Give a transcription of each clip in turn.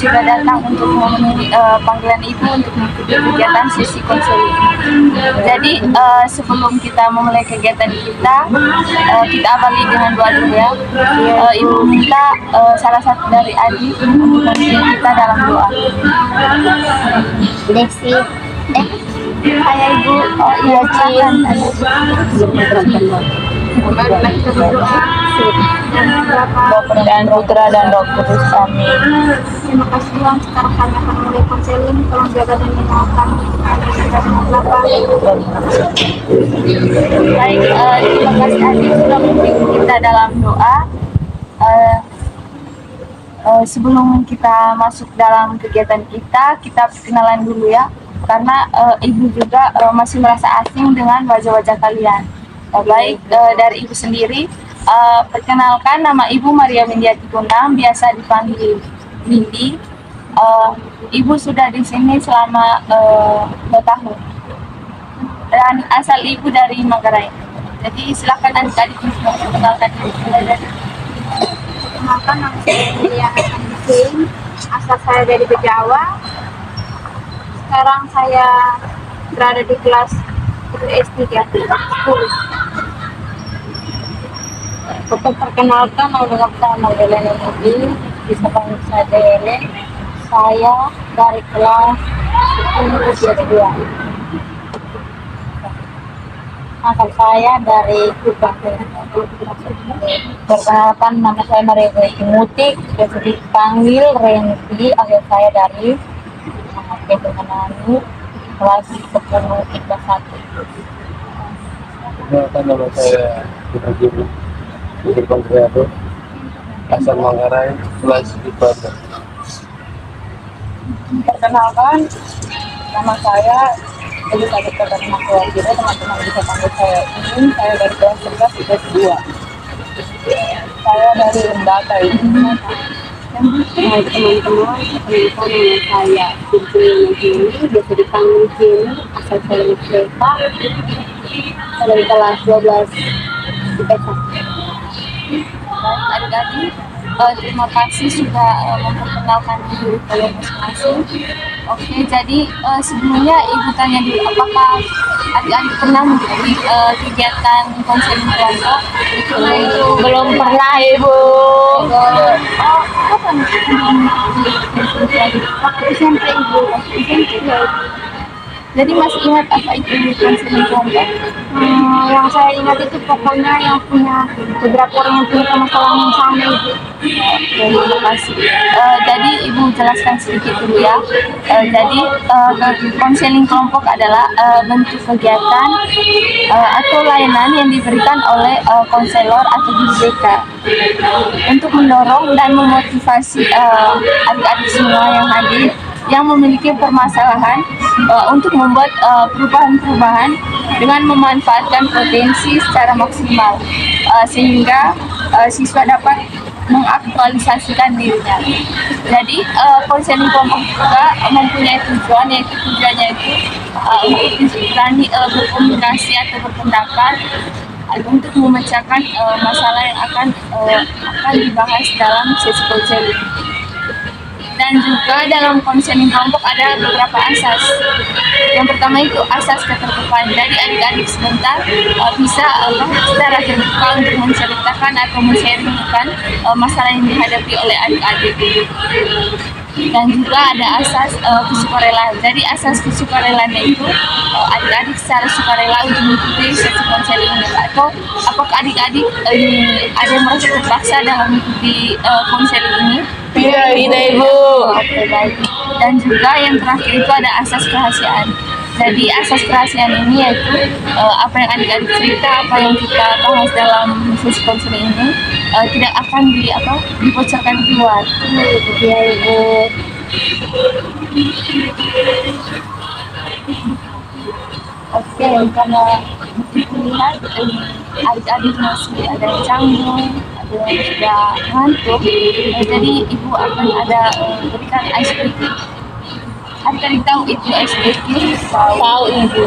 sudah datang untuk memenuhi panggilan ibu untuk mengikuti kegiatan sesi konseling. Jadi sebelum kita memulai kegiatan kita, kita awali dengan doa dulu ya. Ibu minta salah satu dari adik untuk memimpin kita dalam doa. Desi, Hai ibu, oh iya silakan. Bapak Dan Putra dan Roh Kudus, amin. terima kasih Tuhan, sekarang kami akan mulai konseling. Tolong jaga dan menyelamatkan Baik, terima kasih adik sudah memimpin kita dalam doa. Sebelum kita masuk dalam kegiatan kita perkenalan dulu ya, karena ibu juga masih merasa asing dengan wajah-wajah kalian. Baik, dari ibu sendiri, perkenalkan, nama ibu Maria Windiati Gunam, biasa dipanggil Windy. Ibu sudah di sini selama 2 tahun dan asal ibu dari Manggarai. Jadi silakan adik-adik memperkenalkan diri. Perkenalkan, nama saya Maria Hanifin, asal saya dari Bejawa. Sekarang saya berada di kelas SD 10. Perkenalkan, nama saya Magdalena Mudi, bisa panggil saya Dele. Saya dari kelas 10 usia 2. Asal saya dari Kubang. Perkenalkan, nama saya Maria Mutik, biasa dipanggil Renzi. Asal saya dari Kebenananu, kelas 10 IPA 1. Perkenalkan, nama saya Putra Jimmy, Andreado, asal Manggarai, kelas IPA 2. Perkenalkan, nama saya Elizabeth Katarina Kuwajira, teman-teman bisa panggil saya Imin. Saya dari kelas 11 IPA 2. Saya dari Lembata ini. Hai teman-teman, perkenalkan nama saya Putri Jimmy, biasa dipanggil Jimmy, asal saya dari Kereta. Saya dari kelas 12 IPS 1. Baik adik-adik, terima kasih sudah memperkenalkan diri kalian masing-masing. Oke, jadi sebelumnya ibu tanya dulu, apakah adik-adik pernah mengikuti kegiatan konseling kelompok? Belum pernah ibu. Kapan Waktu SMP ibu, waktu SMP ya. Jadi masih ingat apa itu konseling kelompok? Yang saya ingat itu pokoknya yang punya beberapa orang yang punya permasalahan yang sama ibu. Terima kasih. Jadi ibu jelaskan sedikit dulu ya. Jadi konseling kelompok adalah bentuk kegiatan atau layanan yang diberikan oleh konselor atau guru BK untuk mendorong dan memotivasi adik-adik semua yang hadir yang memiliki permasalahan untuk membuat perubahan-perubahan dengan memanfaatkan potensi secara maksimal sehingga siswa dapat mengaktualisasikan dirinya. Jadi konseling kelompok juga mempunyai tujuan, yaitu tujuannya itu untuk berani berkomunikasi atau berpendapat untuk memecahkan masalah yang akan dibahas dalam sesi konseling. Dan juga dalam konseling kelompok ada beberapa asas. Yang pertama itu asas keterbukaan. Jadi adik-adik sebentar bisa secara terbuka untuk menceritakan atau men-sharingkan masalah yang dihadapi oleh adik-adik. Dan juga ada asas kesukarelaan. Jadi asas kesukarelaan itu adik-adik secara sukarela untuk mengikuti sesi konseling ini. Atau apakah adik-adik ada yang merasa terpaksa dalam mengikuti konseling ini? Tidak ibu. Oke, baik. Dan juga yang terakhir itu ada asas kerahasiaan. Jadi asas kerahasiaan ini yaitu apa yang adik-adik cerita, apa yang kita bahas dalam sesi konseling ini tidak akan dibocorkan keluar. Iya ibu. Oke, karena melihat adik-adik masih ada yang canggung, ada yang sudah ngantuk, jadi ibu akan ada berikan ice breaking. Adik-adik tahu itu ice breaking? Tahu ibu.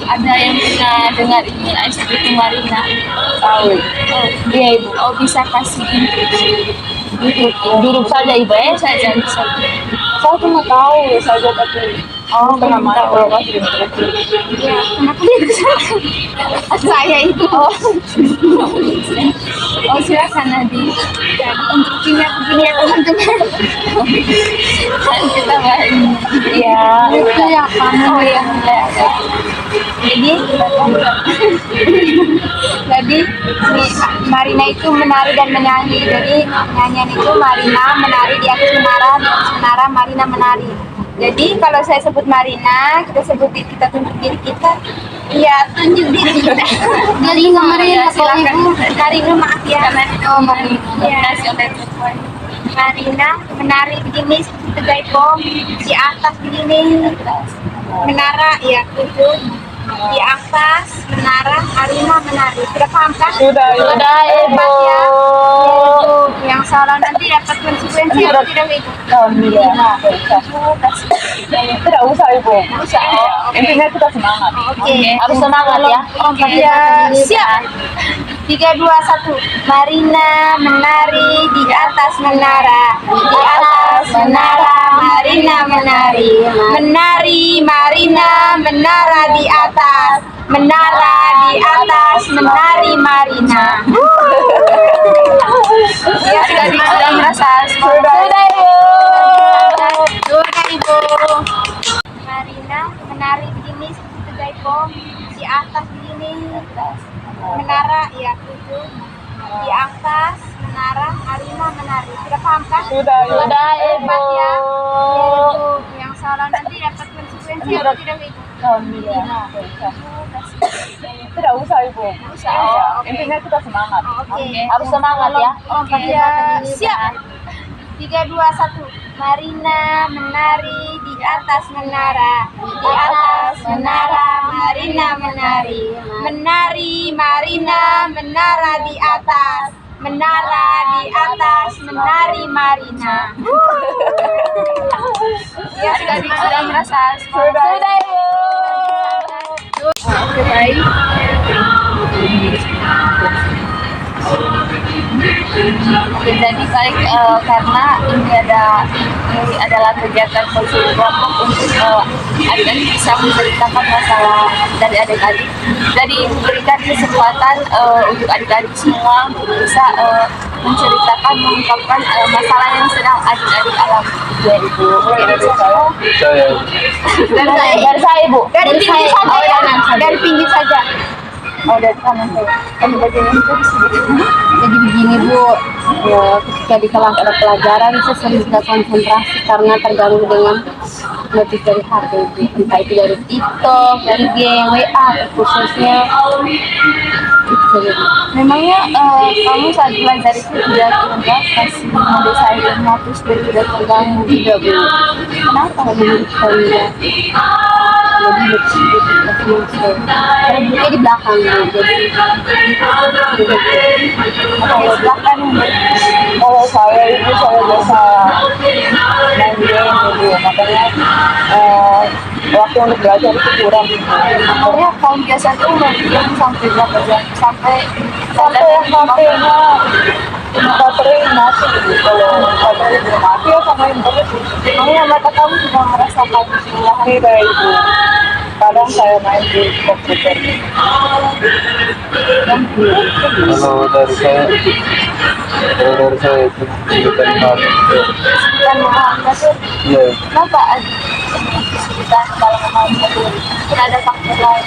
Ada yang pernah dengar ini ice breaking Marina? Tahu. Oh, iya ibu. Oh, bisa kasih input. Duduk saja ibu saja. Saya cuma tahu saja tapi setengah mati kalau nggak sudah Ya, kenapa dia kesana? Saya itu. Oh, silakan Nadi. Untuk kimia begini ya teman-teman. Kan kita bahas. Iya. Itu ya kamu. Oh ya. Jadi si Marina itu menari dan menyanyi. Jadi nyanyian itu Marina menari, di atas menara Marina menari. Jadi kalau saya sebut Marina, kita tunjuk diri kita. Iya, tunjuk diri kita. Jadi Marina silakan. Marina maaf ya. Marina. Ya. Marina menari begini seperti tegak bom di atas begini. Menara ya tujuh di atas menara Marina menari. Sudah paham kan? Sudah ibu. Hebat ya. Ibu yang salah nanti dapat konsekuensi atau tidak ibu? Iya. Tidak usah ibu. Intinya kita semangat. Oke. Harus semangat ya. Ya, siap. 3, 2, 1. Marina menari di atas menara. Di atas menara Marina menari. Menari Marina menara di atas. Menara di atas menari Marina. Ya, sudah merasa Sudah ibu. Sudah ibu. Marina menari begini seperti tegak bom di atas begini. Menara ya tujuh di atas menara Marina menari. Sudah paham kan? Sudah ibu. Hebat ya. Ibu yang salah nanti dapat konsekuensi atau tidak ibu? Iya. Tidak usah ibu. Intinya kita semangat. Oke. Harus semangat ya. Ya, siap. 3, 2, 1. Marina menari di atas menara. Di atas menara Marina menari. Menari Marina menara di atas. Menara di atas menari Marina. Ya, sudah merasa Sudah ibu. Oke, baik. Oke, jadi baik karena ini adalah kegiatan konseling kelompok untuk adik-adik bisa menceritakan masalah dari adik-adik. Jadi berikan kesempatan untuk adik-adik semua untuk bisa menceritakan, mengungkapkan masalah yang sedang adik-adik alami. Ya ibu. Saya Dari saya ibu. Dari pinggir saja ya, dari pinggir saja. Oh dari kanan saya. Kami bagian itu di sini. Jadi begini Bu, ya, ketika di kelas ada pelajaran saya sering tidak konsentrasi karena terganggu dengan notif dari HP itu, entah itu dari TikTok, dari game, WA khususnya. Itu saja Bu. Memangnya kamu saat belajar itu tidak kasih mendesain dan hapus dan tidak terganggu? Tidak Bu, Kenapa? menurut saya lebih sedikit karena bukunya di belakang Bu, jadi Kalau belakang Kalau saya itu saya biasa main game ibu. Makanya waktu untuk belajar itu kurang. makanya kamu biasa tuh main game sampai berapa jam? Sampai HP-nya baterai mati gitu. Kalau baterai belum mati ya sama internet. makanya mata kamu juga merasakan kelelahan. Tidak ibu. Kadang saya main di komputer. kalau dari saya itu kesulitan banget. Dan memahami itu Iya, kenapa ada kesulitan dalam memahami itu? Mungkin ada faktor lain.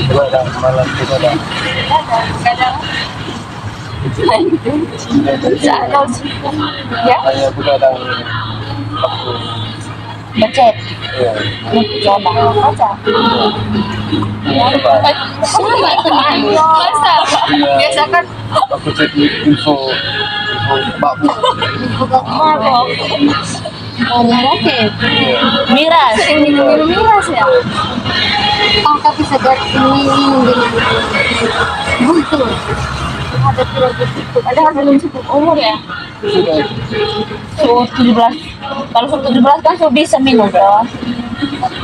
coba ada malam kita ada. Kadang saat kau sibuk, ya Hanya juga ada waktu. becet. Iya. Coba baca. Coba. Sama teman. Masa? Biasa kan Aku cek info babu. mabok. oh oke. Miras. Sering minum miras ya. Oh tapi segar ini minum dengan buntu. Ada tidak cukup. Ada belum cukup umur ya. Sudah. So 17. Kalau 17 kan so bisa minum dong.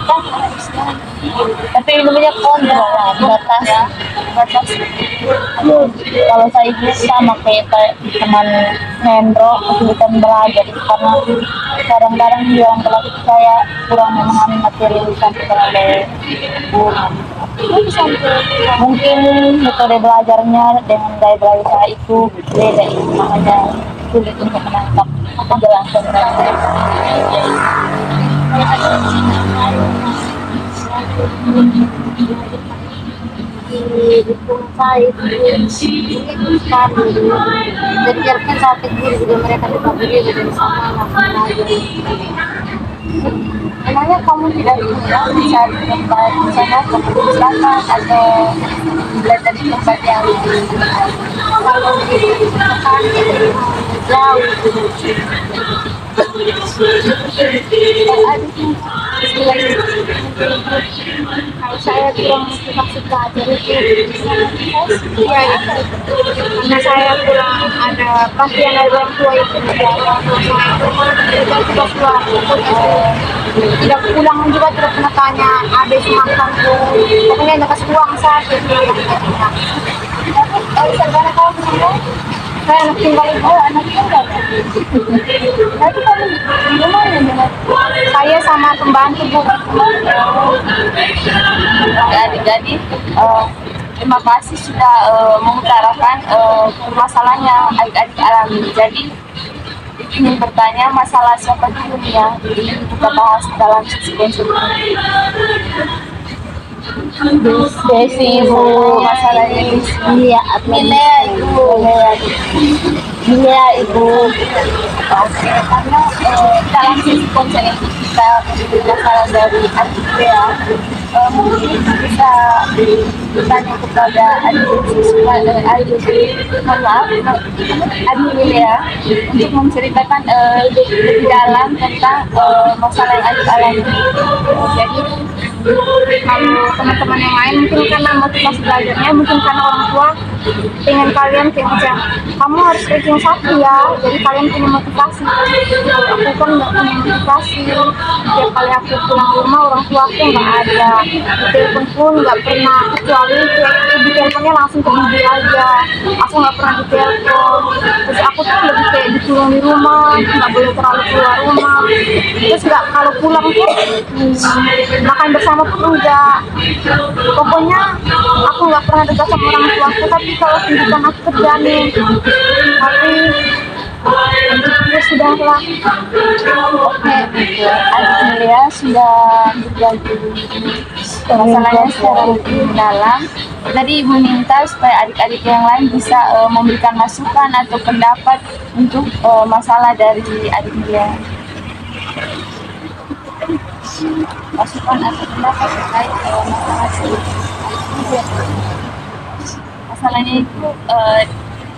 Kan harusnya Tapi minumnya kontrol lah, di batas. dibatasi. Kalau saya itu sama kayak teman Nendro kesulitan belajar karena kadang-kadang dia orang kelas saya kurang memahami materi yang disampaikan oleh guru. Mungkin metode belajarnya dengan gaya belajar saya itu beda, makanya sulit untuk menangkap penjelasan mereka. Itu saya itu sekali. Jadi biarkan sampai guru juga mereka tetap berdiri dari sama anak-anak. Emangnya kamu tidak bisa bisa di tempat misalnya ke selatan atau belajar di tempat yang Kalau di kan jauh kalau saya kurang motivasi belajar itu ya karena saya kurang ada pasien dari orang tua itu tidak keluar tidak pulang juga tidak pernah tanya ada semakan pokoknya hanya kasih uang saja saudara kamu saya anak tinggal ibu anak tinggal tapi kamu di rumah ya saya sama pembantu bu jadi terima kasih sudah mengutarakan masalahnya adik-adik alami. Jadi ingin bertanya masalah siapa dulu yang ingin kita bahas dalam sesi konsultasi. Desi ibu Masalahnya iya Milea ibu karena dalam sesi konseling kita masalah dari adik ya mungkin bisa bertanya kepada adik adik ya untuk menceritakan lebih dalam tentang masalah yang adik alami. Jadi kalau teman-teman yang lain mungkin karena motivasi belajarnya mungkin karena orang tua pengen kalian kayak macam kamu harus ranking 1 ya jadi kalian punya motivasi kalau aku kan nggak punya motivasi setiap kali aku pulang rumah orang tua aku nggak ada telepon pun nggak pernah kecuali di teleponnya langsung ke bibi aja aku nggak pernah ditelepon terus aku tuh lebih kayak dikurung di rumah nggak boleh terlalu keluar rumah terus nggak kalau pulang tuh makan bersama pun enggak pokoknya aku nggak pernah dekat sama orang tua aku tapi kalau kehidupan aku kerja nih tapi ya sudahlah oke, adik Melia sudah berbagi masalahnya secara lebih dalam. Tadi Ibu minta supaya adik-adik yang lain bisa memberikan masukan atau pendapat untuk masalah dari adik Melia. Masukan atau pendapat terkait masalahnya itu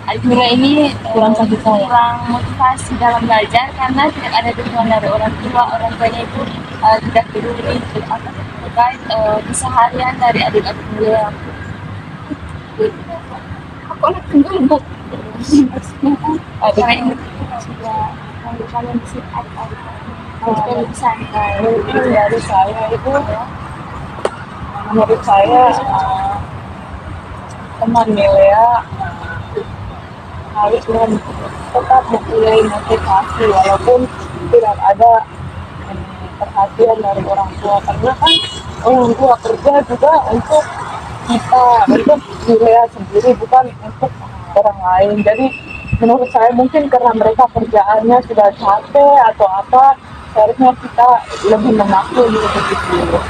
adik Melia ini kurang motivasi dalam belajar karena tidak ada dukungan dari orang tuanya itu tidak peduli terkait keseharian dari adik-adik Melia. aku anak tunggal bu Karena ini sudah kalian bisa adik-adik kalian lebih santai. Dari saya itu menurut saya teman Milea harus tetap mempunyai motivasi walaupun tidak ada perhatian dari orang tua karena kan orang tua kerja juga untuk kita untuk Milea sendiri bukan untuk orang lain jadi menurut saya mungkin karena mereka kerjaannya sudah capek atau apa seharusnya kita lebih memaklumi begitu.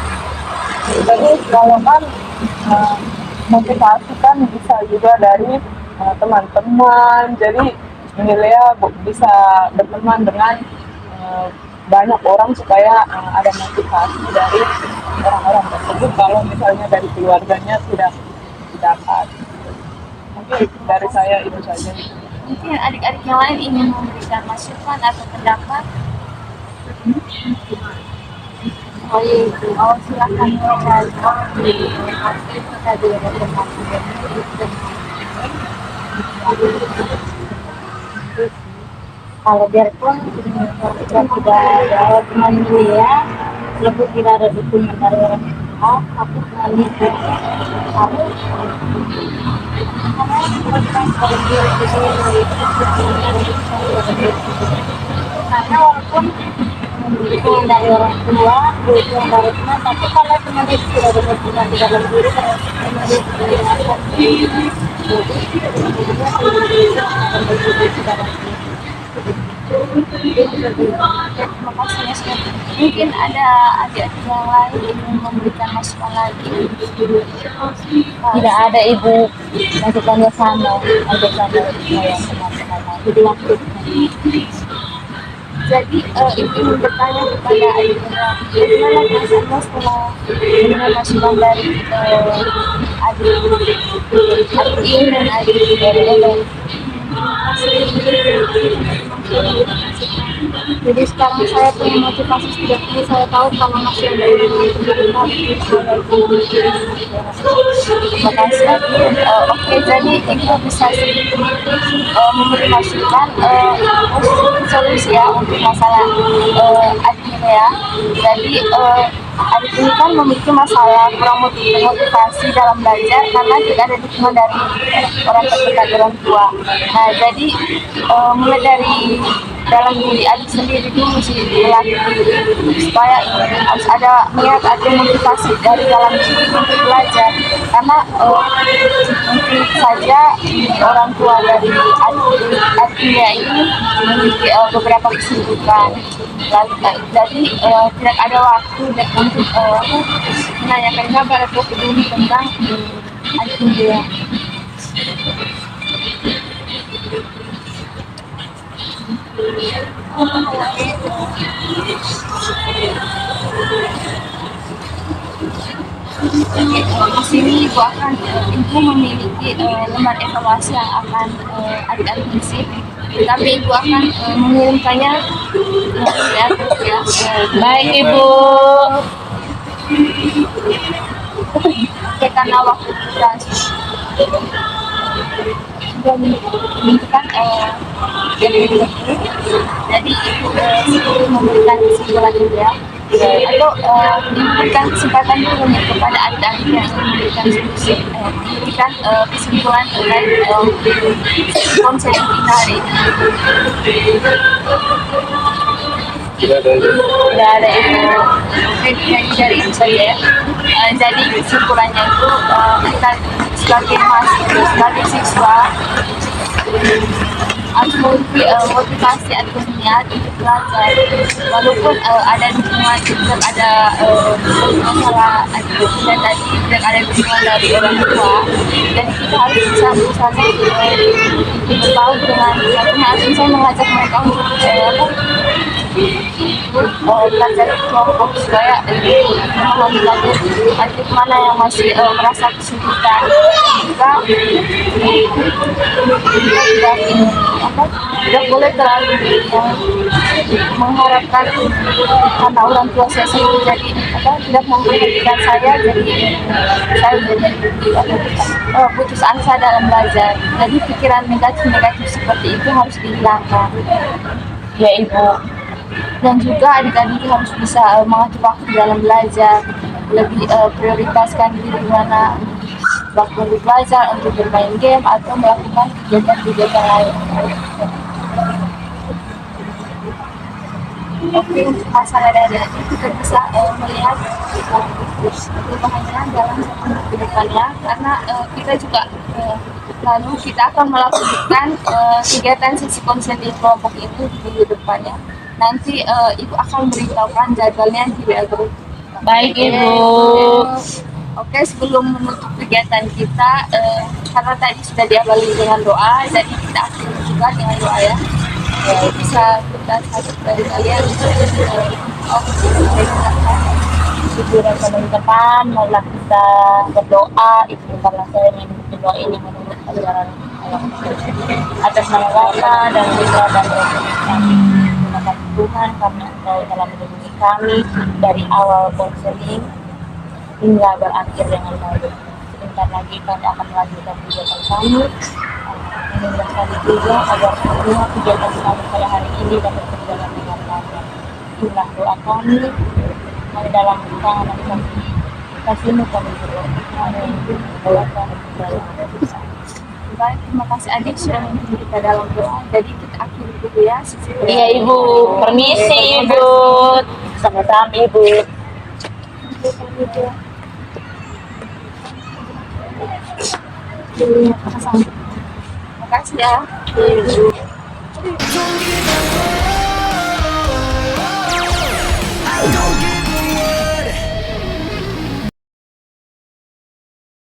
Jadi kalau kan motivasi kan bisa juga dari teman-teman. Jadi Milea bisa berteman dengan banyak orang supaya ada motivasi dari orang-orang tersebut. Kalau misalnya dari keluarganya tidak dapat, mungkin dari saya itu saja. Mungkin adik-adik yang lain ingin memberikan masukan atau pendapat. Silakan kalau biarpun kita tidak ada teman dia lebih tidak ada dukungan dari orang WA aku balik kamu karena walaupun itu dari orang tua itu yang dari teman, tapi kalau teman itu sudah benar-benar di dalam diri terus teman itu mendengarkan Makasih Mas. Mungkin ada adik yang lain yang memberikan masukan lagi. tidak ada ibu masukannya sama ada sama saya teman-teman jadi waktu Jadi ibu ingin bertanya kepada adiknya, bagaimana perasaannya setelah mendengar masukan dari adik dan adik dari Ellen? jadi sekarang saya punya motivasi sudah ini saya tahu kalau masih ada orang yang terlibat Terima kasih Adi. Oke, jadi ibu bisa sedikit memberi masukan solusi ya untuk masalah adik ini ya. Jadi adik ini kan memiliki masalah kurang motivasi dalam belajar karena tidak ada dukungan dari orang terdekat orang tua. Nah, jadi mulai dari dalam diri adik sendiri dulu sih dilatih supaya harus ada niat atau motivasi dari dalam diri untuk belajar karena mungkin saja orang tua dari adiknya ini memiliki beberapa kesibukan jadi tidak ada waktu untuk menanyakan kabar atau peduli tentang adiknya. Di sini ibu memiliki lembar evaluasi yang akan adik-adik isi, tapi ibu akan mengirimkannya ya. baik ibu Karena waktu kita sudah menentukan jadi ibu sebelum memberikan kesimpulan itu ya atau diberikan kesempatan dulu nih kepada adik-adik yang memberikan solusi memberikan kesimpulan terkait konseling kita hari ini. Tidak ada itu dari itu saja ya. Jadi kesimpulannya itu kita sebagai mahasiswa, sebagai siswa harus memiliki motivasi atau niat untuk belajar walaupun ada dukungan tidak ada masalah dan tadi tidak ada dukungan dari orang tua dan kita harus bisa berusaha berbaur dengan harus bisa mengajak mereka untuk belajar kelompok supaya memahami lagi adik mana yang masih merasa kesulitan juga tidak boleh terlalu mengharapkan karena orang tua saya sendiri jadi tidak memperhatikan saya jadi saya jadi putus asa dalam belajar jadi pikiran negatif seperti itu harus dihilangkan ya ibu dan juga adik-adik harus bisa mengatur waktu dalam belajar lebih prioritaskan diri mana waktu untuk belajar untuk bermain game atau melakukan kegiatan-kegiatan lain. Oke, untuk masalah dari kita bisa melihat perubahannya dalam 1 minggu ke depannya karena kita juga lalu kita akan melakukan kegiatan sesi konseling kelompok itu di minggu depannya. Nanti ibu akan beritahukan jadwalnya di WA group. baik ibu Oke, sebelum menutup kegiatan kita, karena tadi sudah diawali dengan doa, jadi kita akhiri juga dengan doa ya. Bisa kita satu dari kalian. syukuran teman-teman marilah kita berdoa itu karena saya ingin berdoa ini menurut ajaran atas nama Bapa dan Putra dan Roh Kudus kami. Terima kasih Tuhan karena Engkau telah melindungi kami dari awal konseling hingga berakhir dengan baik. Sebentar lagi kami akan melanjutkan kegiatan kami. Mengingat kami juga agar semua kegiatan kami pada hari ini dapat berjalan dengan lancar. Inilah doa kami dalam tangan kami kasihmu kami Baik, terima kasih adik sudah memimpin kita dalam doa. Jadi kita akhiri dulu ya. Iya Ibu, permisi Ibu. Sama-sama Ibu. Terima kasih ya.